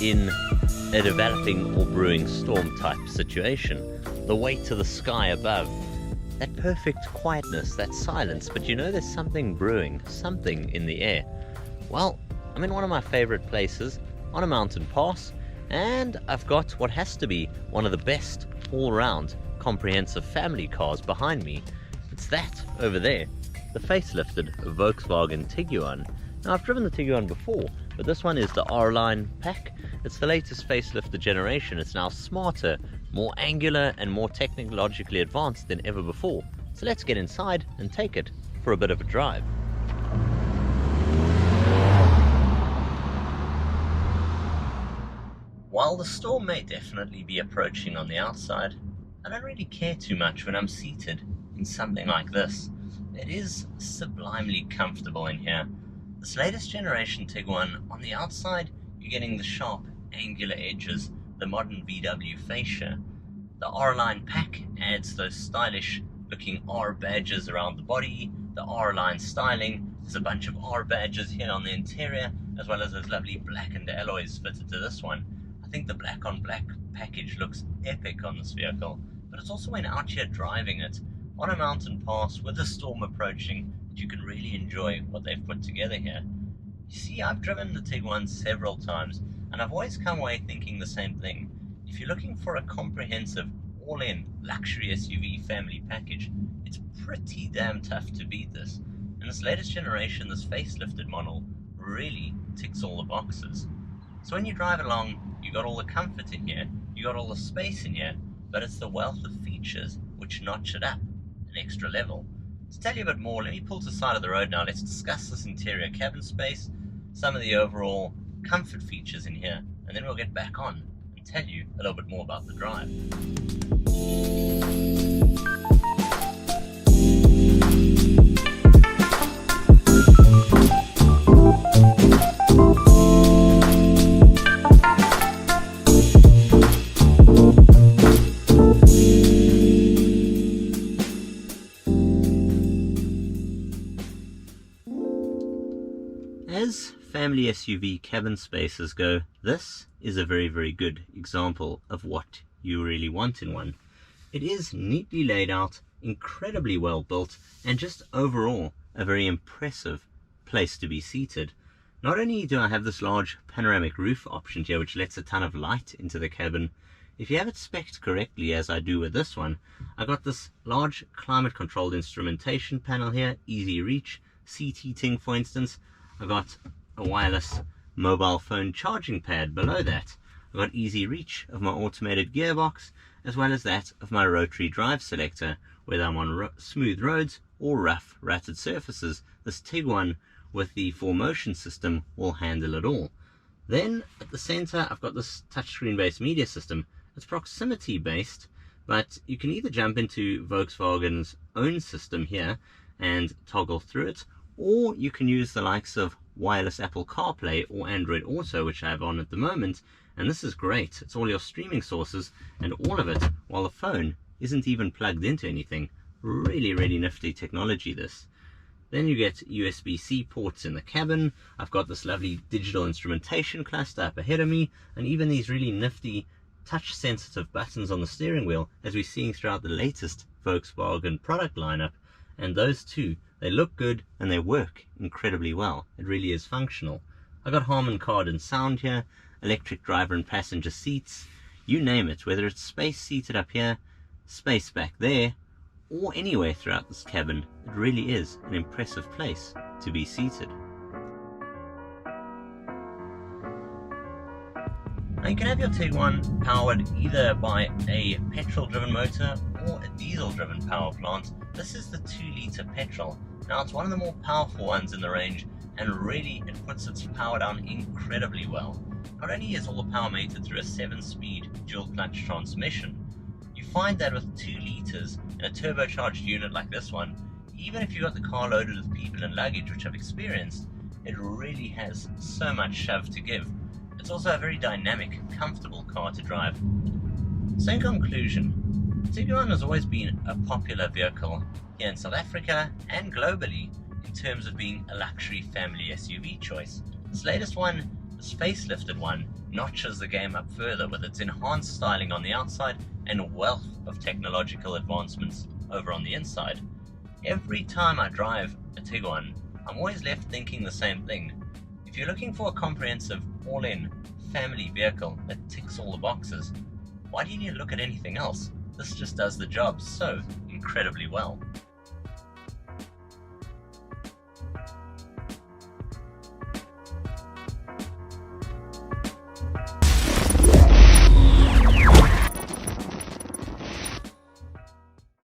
In a developing or brewing storm type situation, the weight of the sky above, that perfect quietness, that silence, but you know there's something brewing, something in the air. Well, I'm in one of my favorite places, on a mountain pass, and I've got what has to be one of the best all-round comprehensive family cars behind me. It's that over there, the facelifted Volkswagen Tiguan. Now, I've driven the Tiguan before, but this one is the R-Line pack. It's the latest facelifted generation. It's now smarter, more angular, and more technologically advanced than ever before. So let's get inside and take it for a bit of a drive. While the storm may definitely be approaching on the outside, I don't really care too much when I'm seated in something like this. It is sublimely comfortable in here. This latest generation Tiguan, on the outside, you're getting the sharp, angular edges, the modern VW fascia. The R-Line pack adds those stylish looking R badges around the body, the R-Line styling. There's a bunch of R badges here on the interior, as well as those lovely blackened alloys fitted to this one. I think the black on black package looks epic on this vehicle, but it's also when out here driving it, on a mountain pass with a storm approaching, that you can really enjoy what they've put together here. You see, I've driven the Tiguan several times, and I've always come away thinking the same thing. If you're looking for a comprehensive, all-in luxury SUV family package, it's pretty damn tough to beat this. And this latest generation, this facelifted model, really ticks all the boxes. So when you drive along, you got all the comfort in here, you got all the space in here, but it's the wealth of features which notch it up an extra level. To tell you a bit more, let me pull to the side of the road now. Let's discuss this interior cabin space, some of the overall comfort features in here, and then we'll get back on and tell you a little bit more about the drive. As family SUV cabin spaces go, this is a very, very good example of what you really want in one. It is neatly laid out, incredibly well built, and just overall a very impressive place to be seated. Not only do I have this large panoramic roof option here, which lets a ton of light into the cabin, if you have it spec'd correctly, as I do with this one, I got this large climate controlled instrumentation panel here, easy reach, seat heating for instance. I've got a wireless mobile phone charging pad below that. I've got easy reach of my automated gearbox, as well as that of my rotary drive selector. Whether I'm on smooth roads or rough rutted surfaces, this Tiguan with the 4Motion system will handle it all. Then at the center, I've got this touchscreen based media system. It's proximity based, but you can either jump into Volkswagen's own system here and toggle through it, or you can use the likes of wireless Apple CarPlay or Android Auto, which I have on at the moment, and this is great. It's all your streaming sources and all of it while the phone isn't even plugged into anything. Really, really nifty technology this. Then you get USB-C ports in the cabin. I've got this lovely digital instrumentation cluster up ahead of me, and even these really nifty touch sensitive buttons on the steering wheel, as we're seeing throughout the latest Volkswagen product lineup. And those two, they look good and they work incredibly well. It really is functional. I got Harmon Kardon sound here, electric driver and passenger seats, you name it, whether it's space seated up here, space back there, or anywhere throughout this cabin. It really is an impressive place to be seated. Now you can have your Tiguan powered either by a petrol driven motor or a diesel driven power plant. This is the 2-litre petrol. Now it's one of the more powerful ones in the range, and really it puts its power down incredibly well. Not only is all the power mated through a 7-speed dual clutch transmission, you find that with 2 liters and a turbocharged unit like this one, even if you've got the car loaded with people and luggage, which I've experienced, it really has so much shove to give. It's also a very dynamic, comfortable car to drive. So in conclusion, Tiguan has always been a popular vehicle here in South Africa and globally in terms of being a luxury family SUV choice. This latest one, this facelifted one, notches the game up further with its enhanced styling on the outside and a wealth of technological advancements over on the inside. Every time I drive a Tiguan, I'm always left thinking the same thing. If you're looking for a comprehensive, all-in, family vehicle that ticks all the boxes, why do you need to look at anything else? This just does the job so incredibly well.